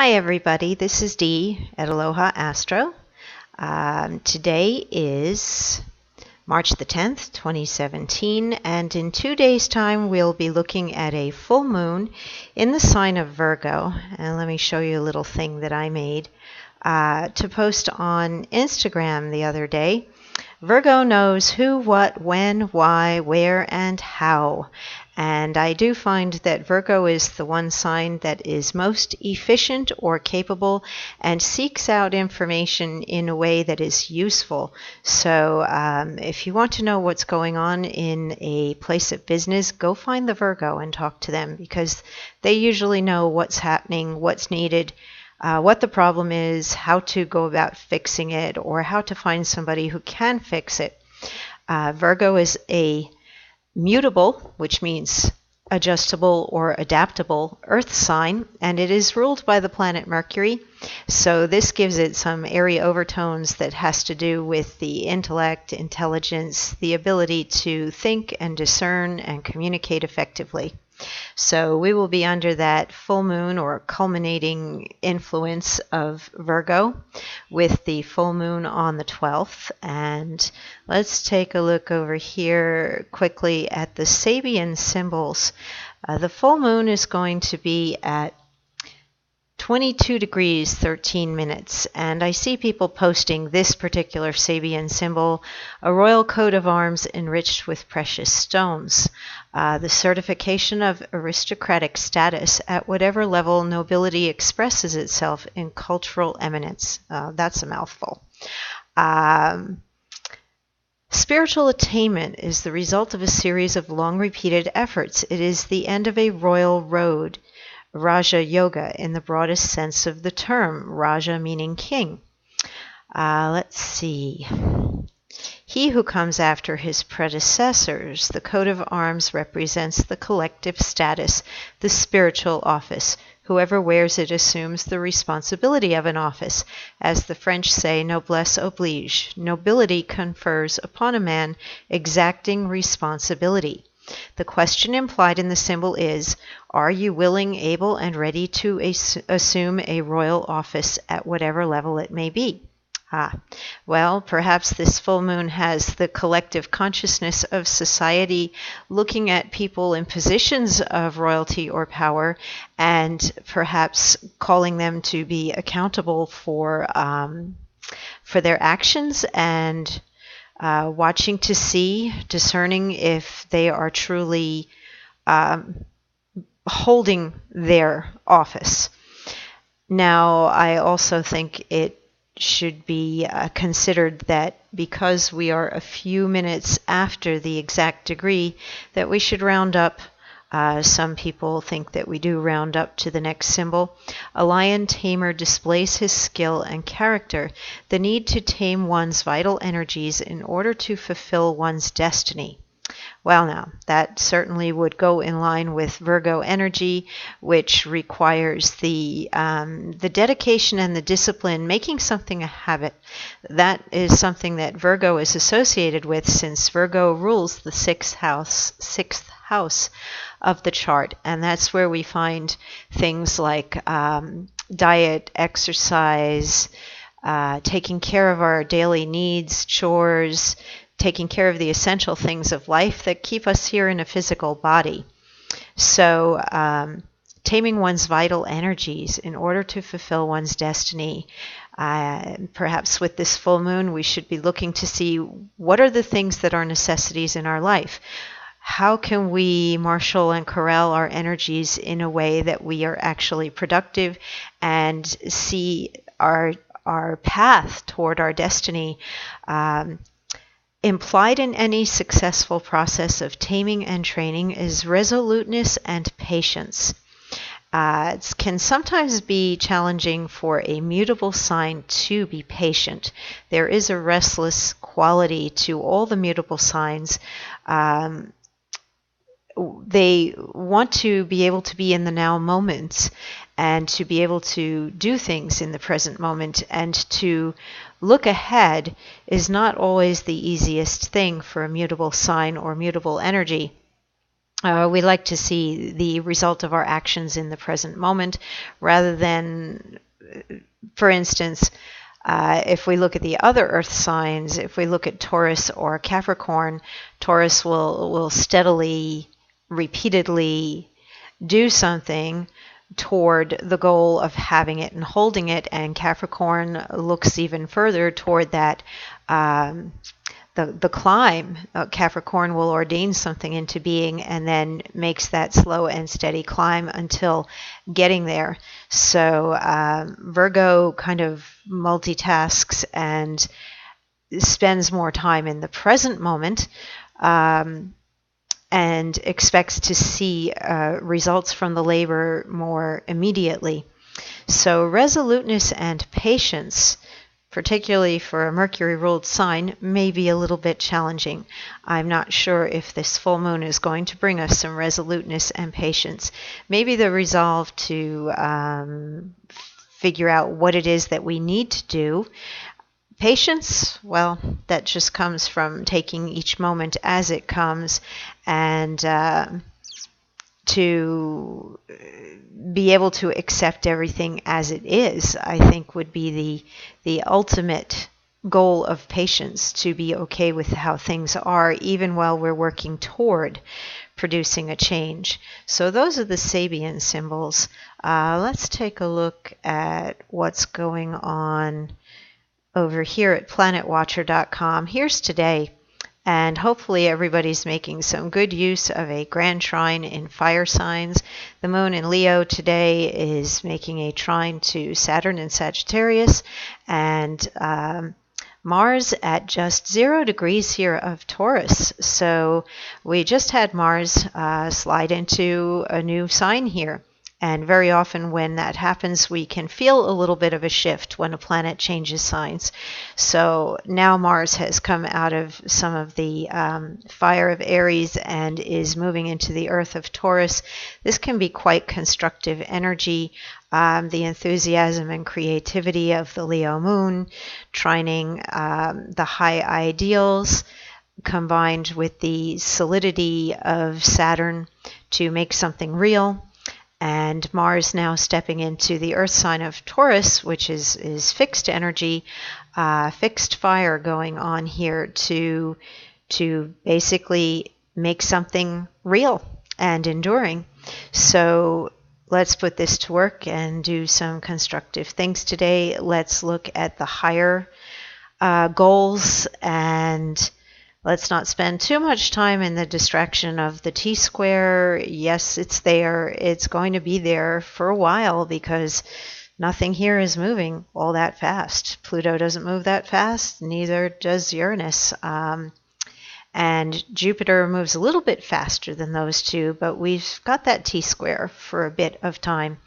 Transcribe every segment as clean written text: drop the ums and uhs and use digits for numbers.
Hi everybody, this is Dee at Aloha Astro. Today is March the 10th, 2017, and in 2 days' time we'll be looking at a full moon in the sign of Virgo. And let me show you a little thing that I made to post on Instagram the other day. Virgo knows who, what, when, why, where, and how. And I do find that Virgo is the one sign that is most efficient or capable and seeks out information in a way that is useful. So if you want to know what's going on in a place of business, go find the Virgo and talk to them, because they usually know what's happening, what's needed, what the problem is, how to go about fixing it, or how to find somebody who can fix it. Virgo is a mutable, which means adjustable or adaptable earth sign, and it is ruled by the planet Mercury. So this gives it some airy overtones that has to do with the intellect, intelligence, the ability to think and discern and communicate effectively. So we will be under that full moon or culminating influence of Virgo with the full moon on the 12th. And let's take a look over here quickly at the Sabian symbols. The full moon is going to be at 22 degrees 13 minutes, and I see people posting this particular Sabian symbol, a royal coat of arms enriched with precious stones, the certification of aristocratic status at whatever level nobility expresses itself in cultural eminence. That's a mouthful. Spiritual attainment is the result of a series of long repeated efforts. It is the end of a royal road. Raja Yoga in the broadest sense of the term, Raja meaning king. Let's see. He who comes after his predecessors, the coat of arms represents the collective status, the spiritual office. Whoever wears it assumes the responsibility of an office. As the French say, noblesse oblige. Nobility confers upon a man exacting responsibility. The question implied in the symbol is, are you willing, able, and ready to assume a royal office at whatever level it may be? Well, perhaps this full moon has the collective consciousness of society looking at people in positions of royalty or power and perhaps calling them to be accountable for their actions and watching to see, discerning if they are truly holding their office. Now, I also think it should be considered that because we are a few minutes after the exact degree, that we should round up. Some people think that we do round up to the next symbol. A lion tamer displays his skill and character, the need to tame one's vital energies in order to fulfill one's destiny. Well, now, that certainly would go in line with Virgo energy, which requires the dedication and the discipline, making something a habit. That is something that Virgo is associated with, since Virgo rules the sixth house of the chart, and that's where we find things like diet, exercise, taking care of our daily needs, chores, taking care of the essential things of life that keep us here in a physical body. So taming one's vital energies in order to fulfill one's destiny. Perhaps with this full moon, we should be looking to see what are the things that are necessities in our life. How can we marshal and corral our energies in a way that we are actually productive and see our path toward our destiny? Implied in any successful process of taming and training is resoluteness and patience. It can sometimes be challenging for a mutable sign to be patient. There is a restless quality to all the mutable signs. They want to be able to be in the now moment and to be able to do things in the present moment, and to look ahead is not always the easiest thing for a mutable sign or mutable energy. We like to see the result of our actions in the present moment rather than, for instance, if we look at the other earth signs, if we look at Taurus or Capricorn, Taurus will steadily, repeatedly do something toward the goal of having it and holding it, and Capricorn looks even further toward that the climb. Capricorn will ordain something into being and then makes that slow and steady climb until getting there. So Virgo kind of multitasks and spends more time in the present moment, and expects to see results from the labor more immediately. So resoluteness and patience, particularly for a Mercury-ruled sign, may be a little bit challenging. I'm not sure if this full moon is going to bring us some resoluteness and patience. Maybe the resolve to figure out what it is that we need to do. Patience, well, that just comes from taking each moment as it comes, and to be able to accept everything as it is, I think would be the ultimate goal of patience, to be okay with how things are, even while we're working toward producing a change. So those are the Sabian symbols. Let's take a look at what's going on over here at planetwatcher.com. Here's today, and hopefully everybody's making some good use of a grand trine in fire signs. The moon in Leo today is making a trine to Saturn in Sagittarius, and Mars at just 0 degrees here of Taurus. So we just had Mars slide into a new sign here. And very often when that happens, we can feel a little bit of a shift when a planet changes signs. So now Mars has come out of some of the fire of Aries and is moving into the earth of Taurus. This can be quite constructive energy. The enthusiasm and creativity of the Leo moon, trining the high ideals, combined with the solidity of Saturn to make something real. And Mars now stepping into the earth sign of Taurus, which is fixed energy, fixed fire going on here to basically make something real and enduring. So let's put this to work and do some constructive things today. Let's look at the higher goals, and let's not spend too much time in the distraction of the T-square. Yes, it's there. It's going to be there for a while because nothing here is moving all that fast. Pluto doesn't move that fast, neither does Uranus. And Jupiter moves a little bit faster than those two, but we've got that T-square for a bit of time.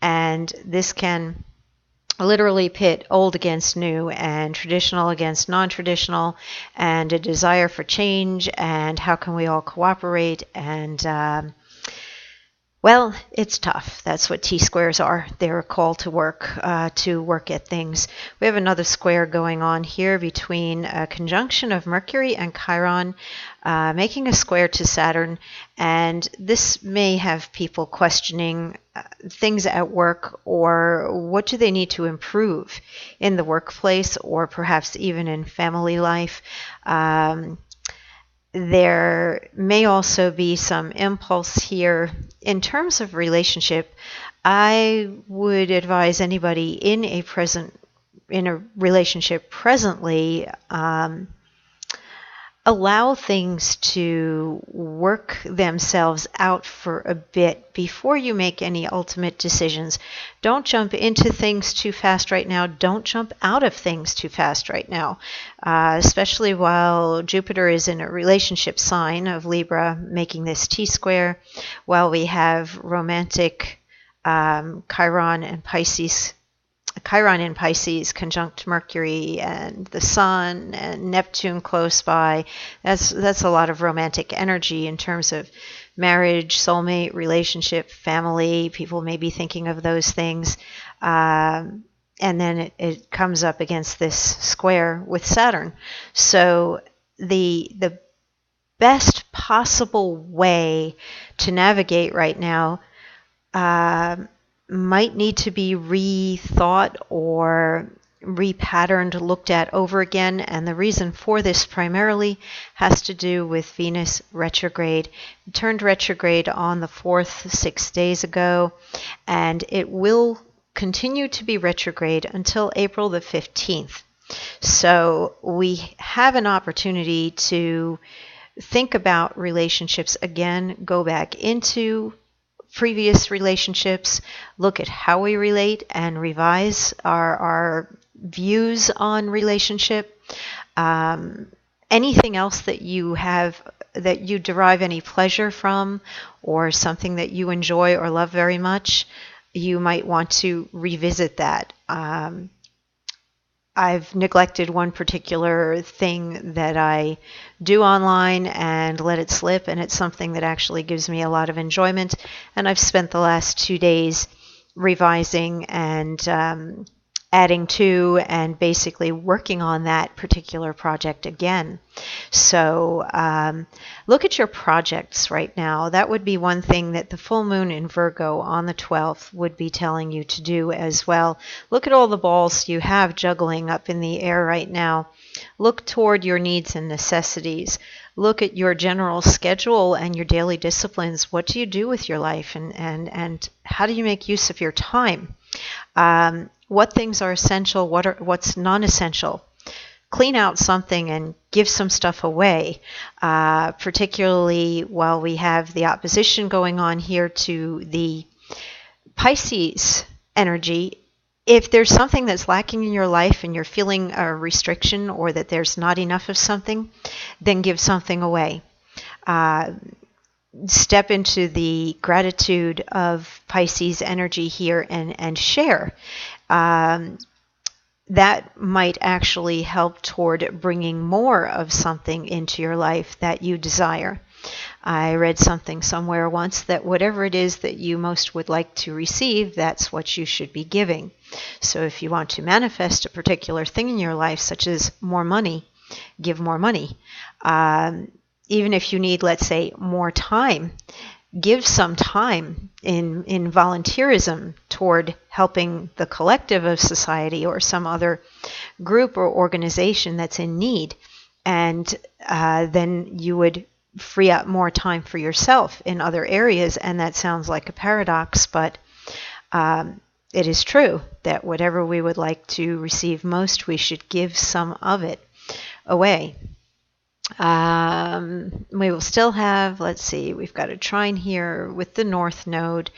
And this can literally pit old against new and traditional against non-traditional, and a desire for change, and how can we all cooperate. And well, it's tough. That's what T-squares are. They're a call to work at things. We have another square going on here between a conjunction of Mercury and Chiron, making a square to Saturn, and this may have people questioning things at work, or what do they need to improve in the workplace, or perhaps even in family life. There may also be some impulse here in terms of relationship. I would advise anybody in a relationship presently, allow things to work themselves out for a bit before you make any ultimate decisions. Don't jump into things too fast right now. Don't jump out of things too fast right now, especially while Jupiter is in a relationship sign of Libra, making this T-square, while we have romantic Chiron in Pisces conjunct Mercury and the Sun, and Neptune close by. That's a lot of romantic energy in terms of marriage, soulmate, relationship, family. People may be thinking of those things. And then it comes up against this square with Saturn. So the best possible way to navigate right now might need to be rethought or repatterned, looked at over again. And the reason for this primarily has to do with Venus retrograde. It turned retrograde on the 4th, 6 days ago, and it will continue to be retrograde until April the 15th. So we have an opportunity to think about relationships again, go back into previous relationships, look at how we relate and revise our views on relationship. Anything else that you have, that you derive any pleasure from, or something that you enjoy or love very much, you might want to revisit that. I've neglected one particular thing that I do online and let it slip, and it's something that actually gives me a lot of enjoyment. And I've spent the last 2 days revising and adding to and basically working on that particular project again. So look at your projects right now. That would be one thing that the full moon in Virgo on the 12th would be telling you to do as well. Look at all the balls you have juggling up in the air right now. Look toward your needs and necessities. Look at your general schedule and your daily disciplines. What do you do with your life, and how do you make use of your time? What things are essential? What's non-essential? Clean out something and give some stuff away, particularly while we have the opposition going on here to the Pisces energy. If there's something that's lacking in your life and you're feeling a restriction or that there's not enough of something, then give something away. Step into the gratitude of Pisces energy here and share. That might actually help toward bringing more of something into your life that you desire. I read something somewhere once that whatever it is that you most would like to receive, that's what you should be giving. So if you want to manifest a particular thing in your life, such as more money, give more money. Even if you need, let's say, more time, give some time in volunteerism toward helping the collective of society or some other group or organization that's in need. And then you would free up more time for yourself in other areas. And that sounds like a paradox, but it is true that whatever we would like to receive most, we should give some of it away. We will still have, let's see, we've got a trine here with the North Node,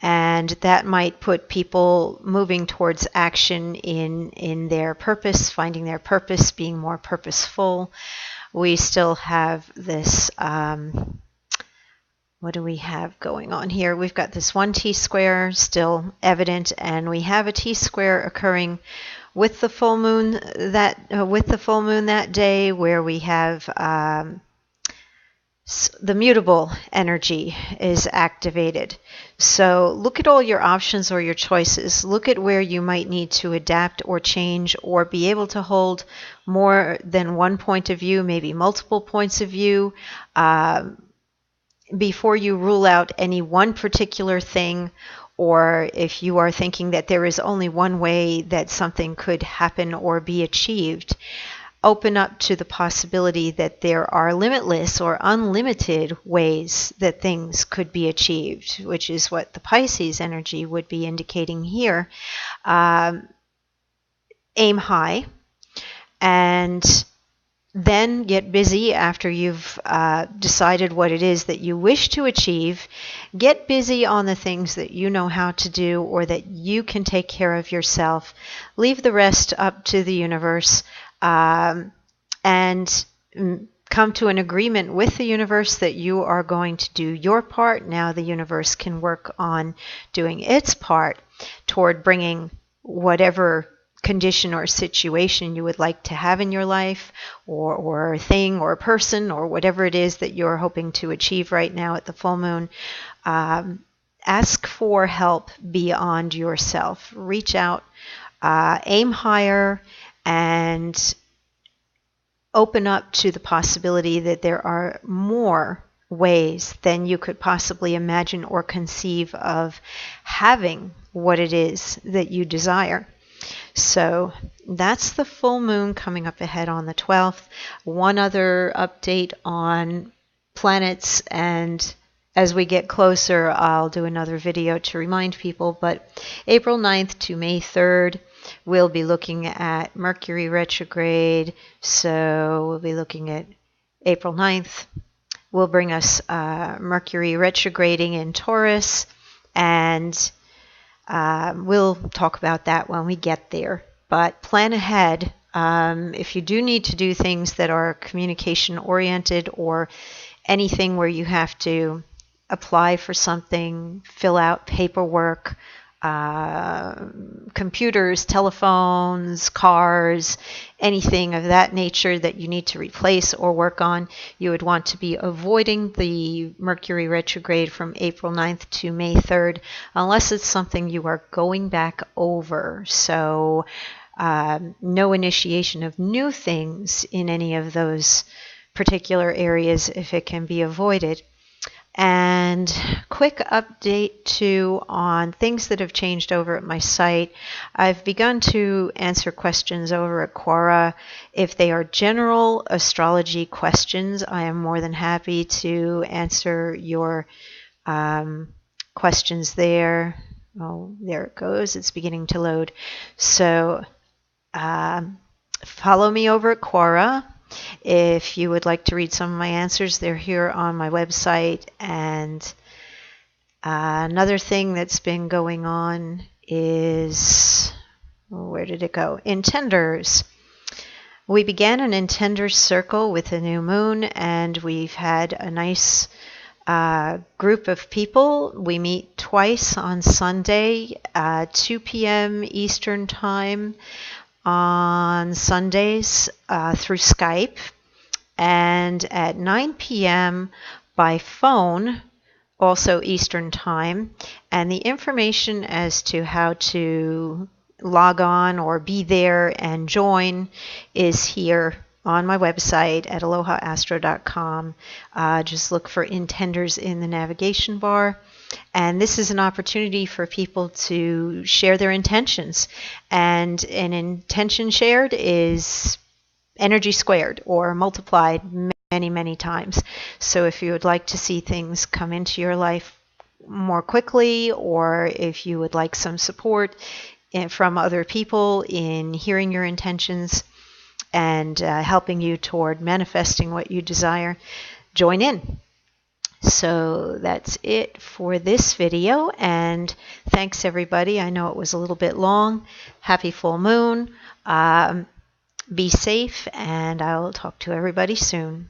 and that might put people moving towards action in their purpose, finding their purpose, being more purposeful. We still have this, what do we have going on here? We've got this one T-square still evident, and we have a T-square occurring with the full moon that day, where we have the mutable energy is activated. So look at all your options or your choices. Look at where you might need to adapt or change or be able to hold more than one point of view, maybe multiple points of view, before you rule out any one particular thing. Or if you are thinking that there is only one way that something could happen or be achieved, open up to the possibility that there are limitless or unlimited ways that things could be achieved, which is what the Pisces energy would be indicating here. Aim high, and then get busy after you've decided what it is that you wish to achieve. Get busy on the things that you know how to do or that you can take care of yourself. Leave the rest up to the universe, and come to an agreement with the universe that you are going to do your part. Now the universe can work on doing its part toward bringing whatever condition or situation you would like to have in your life, or thing or person or whatever it is that you're hoping to achieve right now at the full moon. Ask for help beyond yourself. Reach out, aim higher, and open up to the possibility that there are more ways than you could possibly imagine or conceive of having what it is that you desire. So that's the full moon coming up ahead on the 12th. One other update on planets, and as we get closer, I'll do another video to remind people, but April 9th to May 3rd, we'll be looking at Mercury retrograde. So we'll be looking at April 9th. Will bring us Mercury retrograding in Taurus, and we'll talk about that when we get there. But plan ahead. If you do need to do things that are communication oriented, or anything where you have to apply for something, fill out paperwork, computers, telephones, cars, anything of that nature that you need to replace or work on, you would want to be avoiding the Mercury retrograde from April 9th to May 3rd, unless it's something you are going back over. So no initiation of new things in any of those particular areas if it can be avoided. And quick update too on things that have changed over at my site. I've begun to answer questions over at Quora. If they are general astrology questions, I am more than happy to answer your questions there. Oh, there it goes. It's beginning to load. So follow me over at Quora. If you would like to read some of my answers, they're here on my website. And another thing that's been going on is, where did it go? Intenders. We began an Intenders circle with the new moon, and we've had a nice group of people. We meet twice on Sunday, 2 p.m. Eastern Time on Sundays through Skype, and at 9 p.m. by phone, also Eastern Time. And the information as to how to log on or be there and join is here on my website at alohaastro.com. Just look for Intenders in the navigation bar. And this is an opportunity for people to share their intentions. And an intention shared is energy squared or multiplied many, many times. So if you would like to see things come into your life more quickly, or if you would like some support from other people in hearing your intentions and helping you toward manifesting what you desire, join in. So that's it for this video, and thanks everybody. I know it was a little bit long. Happy full moon. Be safe, and I'll talk to everybody soon.